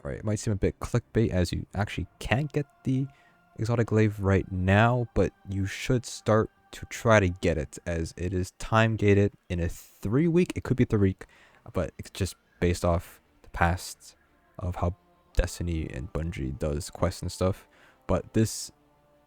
Right, it might seem a bit clickbait as you actually can't get the exotic glaive right now, but you should start to try to get it as it is time gated in a 3-week. It could be 3-week, but it's just based off the past of how Destiny and Bungie does quests and stuff. But this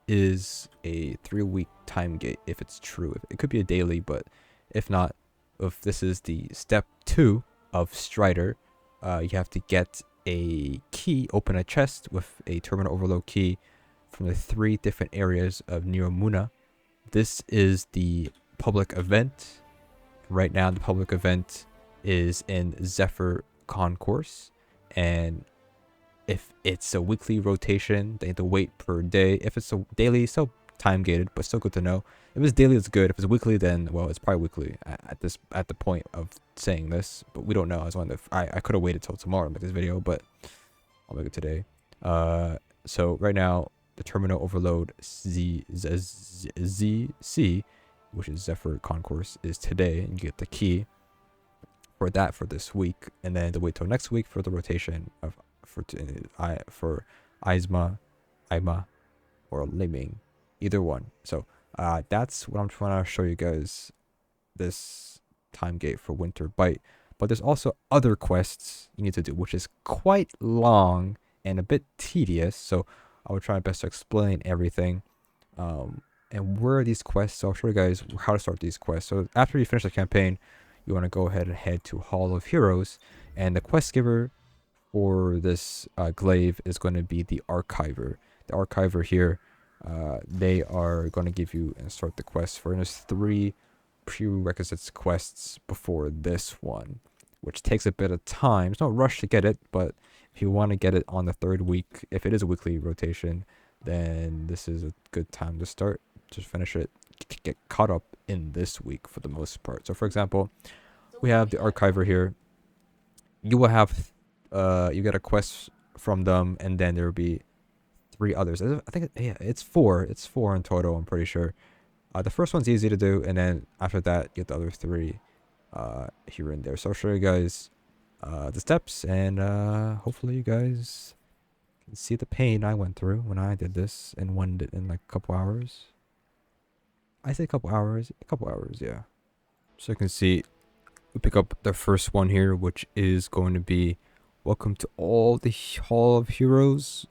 is a 3-week time gate if it's true. It could be a daily, but if not, if this is the step 2 of Strider, you have to get a key, open a chest with a terminal overload key from the 3 different areas of Neomuna. This is the public event. Right now, the public event is in Zephyr Concourse, and if it's a weekly rotation, they have to wait per day. If it's a daily, still time gated, but still good to know. If it's daily, it's good. If it's weekly, then well, it's probably weekly at the point of saying this, but we don't know. I could have waited till tomorrow to make this video, but I'll make it today. So right now, the terminal overload ZC, which is Zephyr Concourse, is today, and you get the key for that for this week, and then to wait till next week for the rotation of for Aima, or Liming, either one. So that's what I'm trying to show you guys, this time gate for Winterbite. But there's also other quests you need to do, which is quite long and a bit tedious. So I will try my best to explain everything. And where are these quests? So I'll show you guys how to start these quests. So after you finish the campaign, you want to go ahead and head to Hall of Heroes, and the quest giver for this glaive is going to be the Archiver. The Archiver here, they are going to give you and start the quest for. And there's 3 prerequisites quests before this one, which takes a bit of time. There's no rush to get it, but if you want to get it on the 3rd week, if it is a weekly rotation, then this is a good time to start. Just finish it, get caught up in this week for the most part. So for example, we have the Archiver here. You will have you get a quest from them, and then there will be 3 others. I think it's 4 in total, I'm pretty sure. The first one's easy to do, and then after that you get the other 3 here and there. So I'll show you guys the steps, and hopefully you guys can see the pain I went through when I did this and won it in like a couple hours. I say a couple hours, yeah. So you can see we pick up the first one here, which is going to be welcome to all the Hall of Heroes.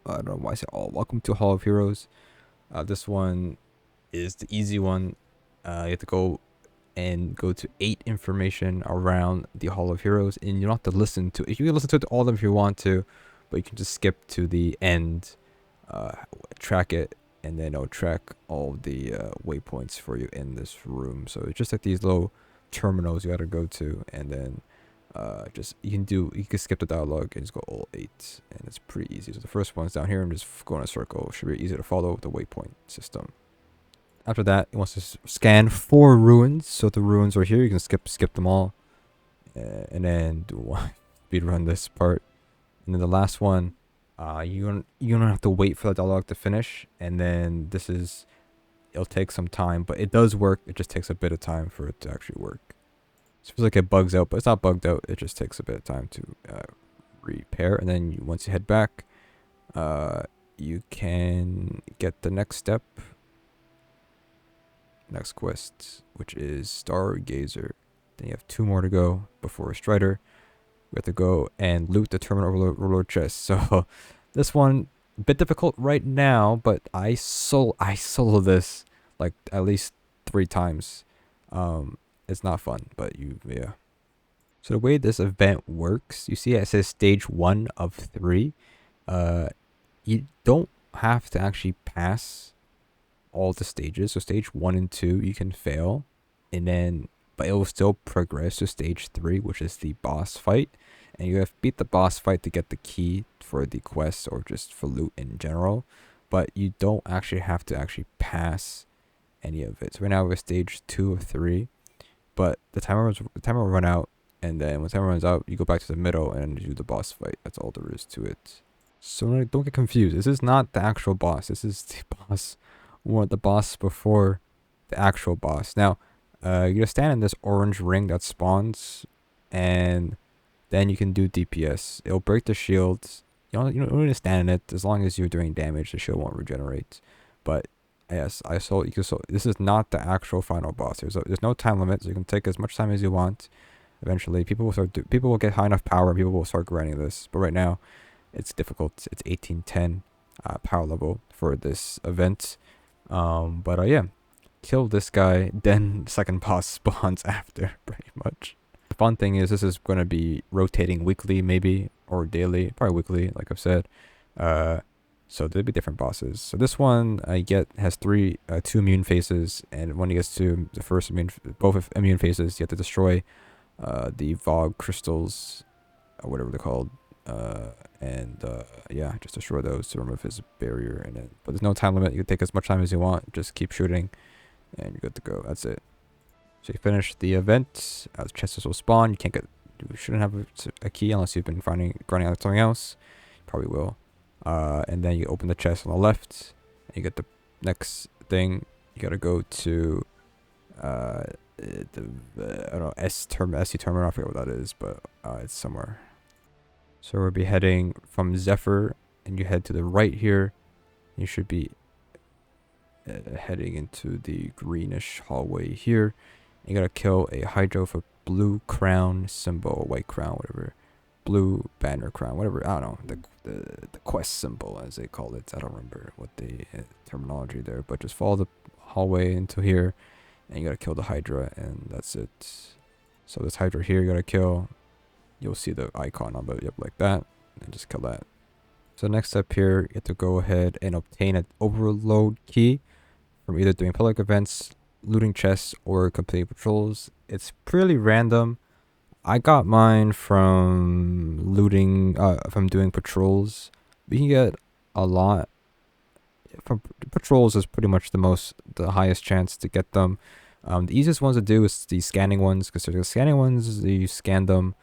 I don't know why I say all. Welcome to Hall of Heroes. This one is the easy one. You have to go to 8 information around the Hall of Heroes, and you don't have to listen to it. You can listen to all of them if you want to, but you can just skip to the end, track it, and then it'll track all the waypoints for you in this room. So it's just like these little terminals you gotta go to, and then you can skip the dialogue and just go all 8, and it's pretty easy. So the first one's down here, and just go in a circle. It should be easy to follow with the waypoint system. After that, it wants to scan 4 ruins. So the ruins are here. You can skip them all, and then speed run this part. And then the last one, you don't have to wait for the dialogue to finish. And then it'll take some time, but it does work. It just takes a bit of time for it to actually work. It feels like it bugs out, but it's not bugged out. It just takes a bit of time to repair. And then once you head back, you can get the next step. Next quest, which is Stargazer. Then you have 2 more to go before Strider. We have to go and loot the terminal overload chest. So this one a bit difficult right now, but I solo this like at least 3 times. It's not fun, but yeah. So the way this event works, you see it says stage 1 of 3. You don't have to actually pass all the stages. So stage 1 and 2 you can fail, but it will still progress to stage 3, which is the boss fight, and you have to beat the boss fight to get the key for the quest or just for loot in general. But you don't actually have to pass any of it. So right now we're stage 2 of 3, but the timer will run out, and then when the timer runs out, you go back to the middle and do the boss fight. That's all there is to it. So don't get confused. This is not the actual boss. This is the boss. The boss before the actual boss. Now, you just stand in this orange ring that spawns, and then you can do DPS. It'll break the shields. You don't need to stand in it. As long as you're doing damage, the shield won't regenerate. But yes, this is not the actual final boss. There's no time limit, so you can take as much time as you want. Eventually, people will get high enough power, and people will start grinding this. But right now, it's difficult. It's 1810 power level for this event. But yeah, kill this guy, then second boss spawns after, pretty much. The fun thing is this is going to be rotating weekly, maybe, or daily, probably weekly, like I've said. So there'll be different bosses. So this one has two immune phases, and when he gets to the both immune phases, you have to destroy the Vogue crystals, or whatever they're called. Yeah, just destroy those to remove his barrier in it. But there's no time limit. You can take as much time as you want. Just keep shooting, and you're good to go. That's it. So you finish the event. Chests will spawn. You shouldn't have a key unless you've been grinding out something else. You probably will. And then you open the chest on the left, and you get the next thing. You gotta go to I don't know, SC terminal. I forget what that is, but it's somewhere. So we'll be heading from Zephyr, and you head to the right here. You should be heading into the greenish hallway here. You gotta kill a Hydra with a blue crown symbol, white crown, whatever, blue banner crown, whatever. I don't know, the quest symbol, as they call it. I don't remember what the terminology there, but just follow the hallway into here, and you gotta kill the Hydra, and that's it. So this Hydra here, you gotta kill. You'll see the icon on it, like that, and just kill that. So next step here, you have to go ahead and obtain an overload key from either doing public events, looting chests, or completing patrols. It's pretty random. I got mine from looting, from doing patrols. We can get a lot from patrols. Is pretty much the highest chance to get them. The easiest ones to do is the scanning ones, because the scanning ones, you scan them,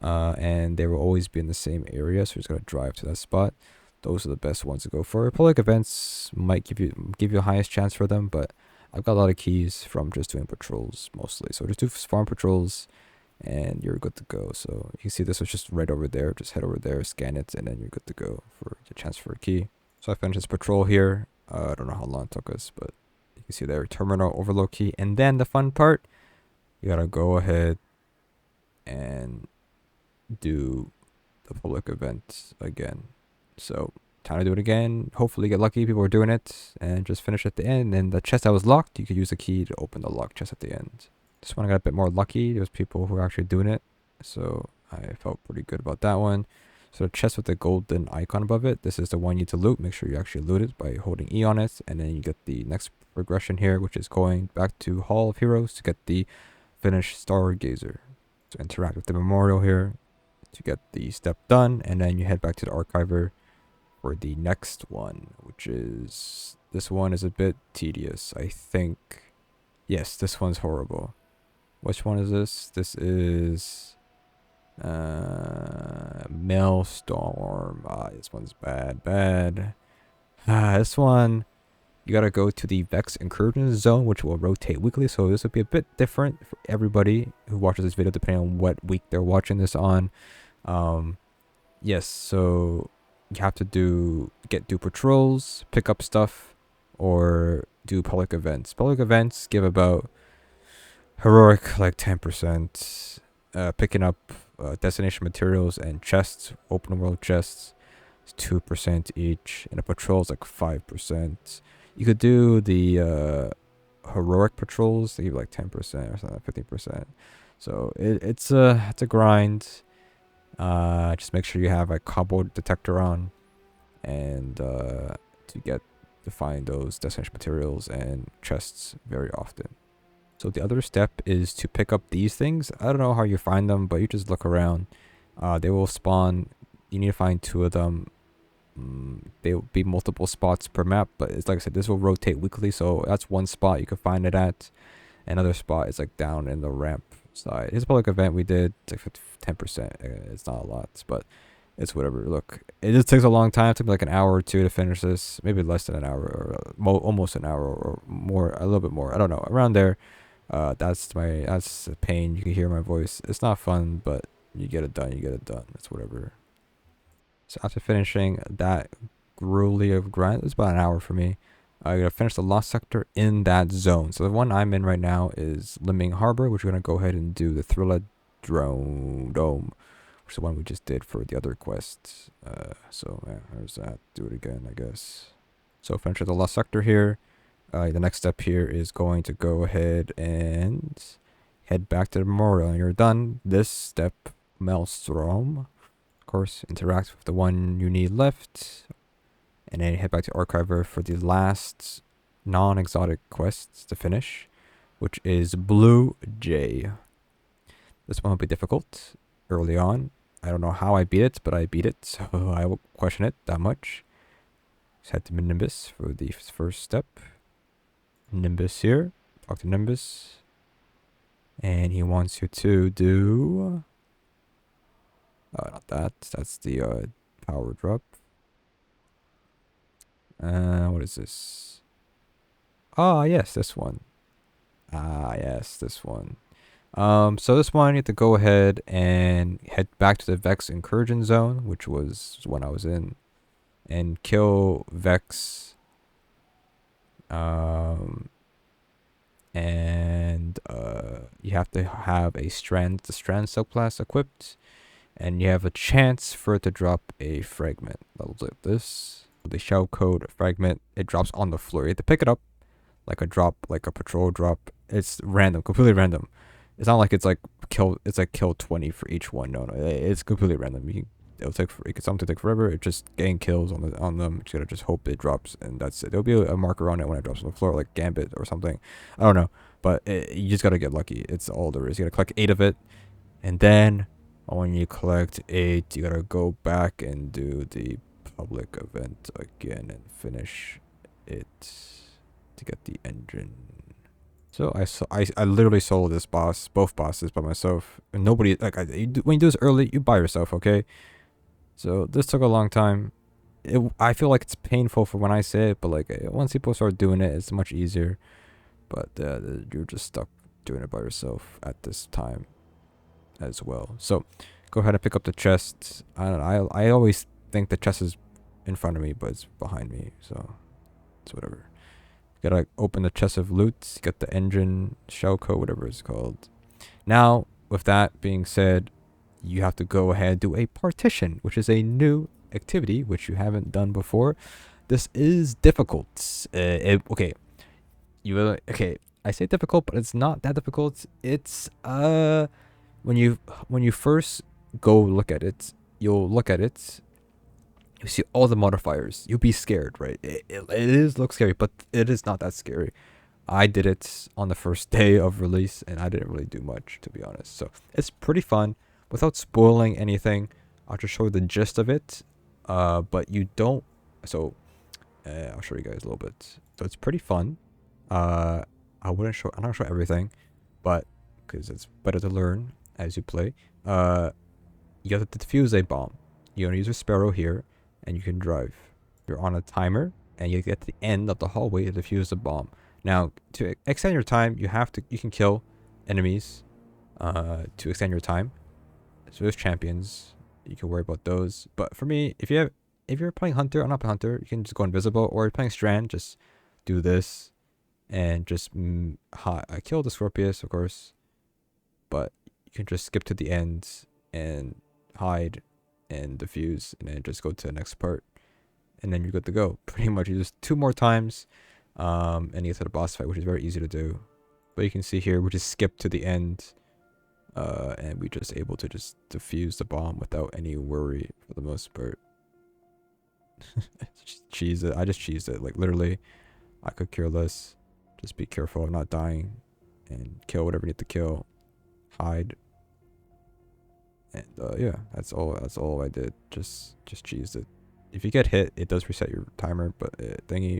and they will always be in the same area, so you're just gonna drive to that spot. Those are the best ones to go for. Public events might give you the highest chance for them, but I've got a lot of keys from just doing patrols mostly. So just do farm patrols, and you're good to go. So you can see this was just right over there. Just head over there, scan it, and then you're good to go for the chance for a key. So I finished this patrol here. I don't know how long it took us, but you can see there, terminal overload key. And then the fun part, you gotta go ahead and do the public event again. So time to do it again. Hopefully get lucky. People are doing it, and just finish at the end. And the chest that was locked, you could use the key to open the locked chest at the end. This one I got a bit more lucky. There was people who were actually doing it, so I felt pretty good about that one. So the chest with the golden icon above it, this is the one you need to loot. Make sure you actually loot it by holding E on it, and then you get the next progression here, which is going back to Hall of Heroes to get the finished Stargazer. So interact with the memorial here to get the step done, and then you head back to the archiver for the next one, which is, this one is a bit tedious, I think. Yes, this one's horrible. Which one is this? This is Maelstrom. This one's bad. This one, you gotta go to the Vex Incursion zone, which will rotate weekly. So this will be a bit different for everybody who watches this video, depending on what week they're watching this on. Yes, so you have to do patrols, pick up stuff, or do public events. Public events give about heroic like 10%. Picking up destination materials and chests, open world chests, is 2% each, and a patrol is like 5%. You could do the heroic patrols, they give like 10% or something, 15%. So it's a grind. Just make sure you have a combo detector on, and to find those destination materials and chests very often. So the other step is to pick up these things. I don't know how you find them, but you just look around. They will spawn. You need to find 2 of them. They will be multiple spots per map, but it's like I said, this will rotate weekly. So that's one spot you can find it at. Another spot is like down in the ramp side. It's a public event we did. It's like 10%. It's not a lot, but it's whatever. Look, it just takes a long time. It took me like an hour or 2 to finish this. Maybe less than an hour, or almost an hour, or more, a little bit more. I don't know, around there. That's a pain. You can hear my voice. It's not fun, but You get it done. You get it done. That's whatever. So after finishing that grueling of grind, it's about an hour for me. I gotta finish the lost sector in that zone. So the one I'm in right now is Limbing Harbor, which we're gonna go ahead and do the Thrilla Dome, which is the one we just did for the other quests. So yeah, there's that. Do it again, I guess. So finish the lost sector here. The next step here is going to go ahead and head back to the memorial, and you're done. This step, Maelstrom, of course, interact with the one you need left. And then head back to Archiver for the last non-exotic quests to finish, which is Bluejay. This one will be difficult early on. I don't know how I beat it, but I beat it, so I will question it that much. Just head to Nimbus for the first step. Nimbus here. Talk to Nimbus. And he wants you to do... not that. That's the power drop. What is this? Ah, yes, this one. Ah, yes, this one. So this one, you have to go ahead and head back to the Vex Incursion zone, which was when I was in, and kill Vex. And you have to have the Strand subclass equipped, and you have a chance for it to drop a fragment. Levels like this. The shell code fragment, it drops on the floor. You have to pick it up like a drop, like a patrol drop. It's random, completely random. It's not like it's like kill 20 for each one. No, it's completely random. It'll take forever. It just gain kills on them. You gotta just hope it drops, and that's it. There'll be a marker on it when it drops on the floor, like Gambit or something. I don't know, but you just gotta get lucky. It's all there is. You gotta collect 8 of it, and then when you collect 8, you gotta go back and do the public event again and finish it to get the engine. So I literally soloed this both bosses by myself, and nobody when you do this early, you by yourself, okay? So this took a long time. I feel like it's painful for when I say it, but like once people start doing it, it's much easier. But you're just stuck doing it by yourself at this time as well. So go ahead and pick up the chest. I always think the chest is in front of me, but it's behind me, so it's whatever. You gotta open the chest of loot, get the engine, shell code, whatever it's called. Now, with that being said, you have to go ahead and do a partition, which is a new activity which you haven't done before. This is difficult. Okay, I say difficult, but it's not that difficult. It's when you first go look at it, you'll look at it. You see all the modifiers. You'll be scared, right? It looks scary, but it is not that scary. I did it on the first day of release, and I didn't really do much, to be honest. So it's pretty fun. Without spoiling anything, I'll just show you the gist of it. But you don't. So I'll show you guys a little bit. So it's pretty fun. I'm not gonna show everything, but because it's better to learn as you play. You have to defuse a bomb. You're gonna use a sparrow here, and you can drive. You're on a timer, and you get to the end of the hallway to defuse the bomb. Now, to extend your time, you can kill enemies to extend your time. So there's champions. You can worry about those. But for me, if you're playing Hunter, I'm not a Hunter, you can just go invisible. Or you're playing Strand, just do this and just I kill the Scorpius, of course. But you can just skip to the end and hide and defuse, and then just go to the next part, and then you're good to go. Pretty much, you just 2 more times, and you get to the boss fight, which is very easy to do. But you can see here, we just skip to the end, and we just able to just defuse the bomb without any worry for the most part. Cheese it. I just cheesed it. Like literally, I could care less. Just be careful of not dying, and kill whatever you need to kill. Hide. And yeah, that's all I did. Just cheesed it. If you get hit, it does reset your timer, but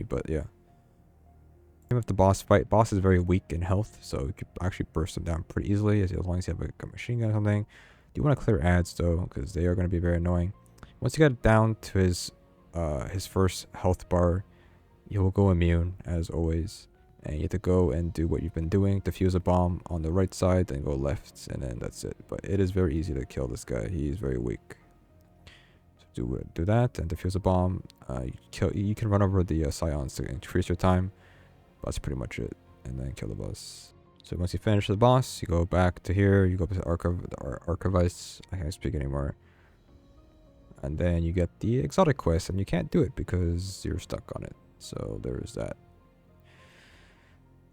but yeah. Even with the boss fight, boss is very weak in health, so you can actually burst them down pretty easily as long as you have a machine gun or something. You want to clear ads though, because they are going to be very annoying. Once you get down to his first health bar, you will go immune as always, And you have to go and do what you've been doing. Defuse a bomb on the right side, then go left, and then that's it. But it is very easy to kill this guy. He's very weak. So do that and defuse a bomb. You can run over the scions to increase your time. But that's pretty much it. And then kill the boss. So once you finish the boss, you go back to here. You go to the archivists. I can't speak anymore. And then you get the exotic quest, and you can't do it because you're stuck on it. So there's that.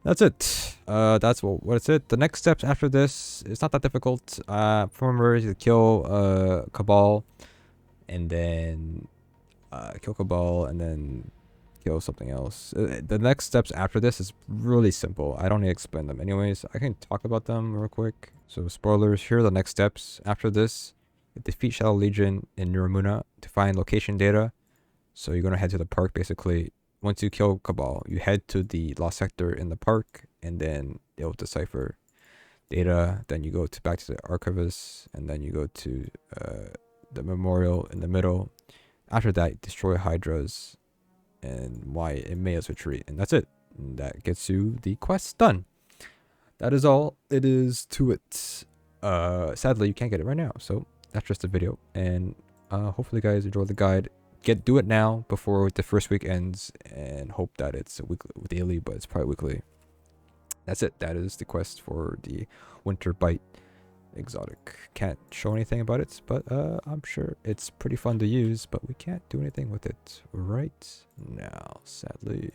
That's it. That's what it's it. The next steps after this, it's not that difficult. Remember, you kill Cabal, and then kill Cabal, and then kill something else. The next steps after this is really simple. I don't need to explain them anyways. I can talk about them real quick. So spoilers, here are the next steps. After this, you defeat Shadow Legion in Nuramuna to find location data. So you're going to head to the park basically. Once you kill Cabal, you head to the lost sector in the park, and then they'll decipher data. Then you go back to the archivist, and then you go to the memorial in the middle. After that, destroy Hydras and why it may as retreat, and that's it. And that gets you the quest done. That is all it is to it. Sadly, you can't get it right now, so that's just a video. And hopefully, you guys enjoy the guide. Do it now before the first week ends, and hope that it's a weekly, daily, but it's probably weekly. That's it. That is the quest for the Winterbite exotic. Can't show anything about it, but I'm sure it's pretty fun to use, but we can't do anything with it right now, sadly.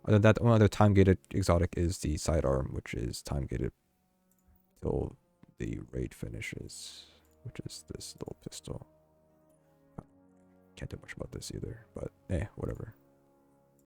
Other than that, one other time-gated exotic is the sidearm, which is time-gated till the raid finishes, which is this little pistol. Can't do much about this either, but whatever.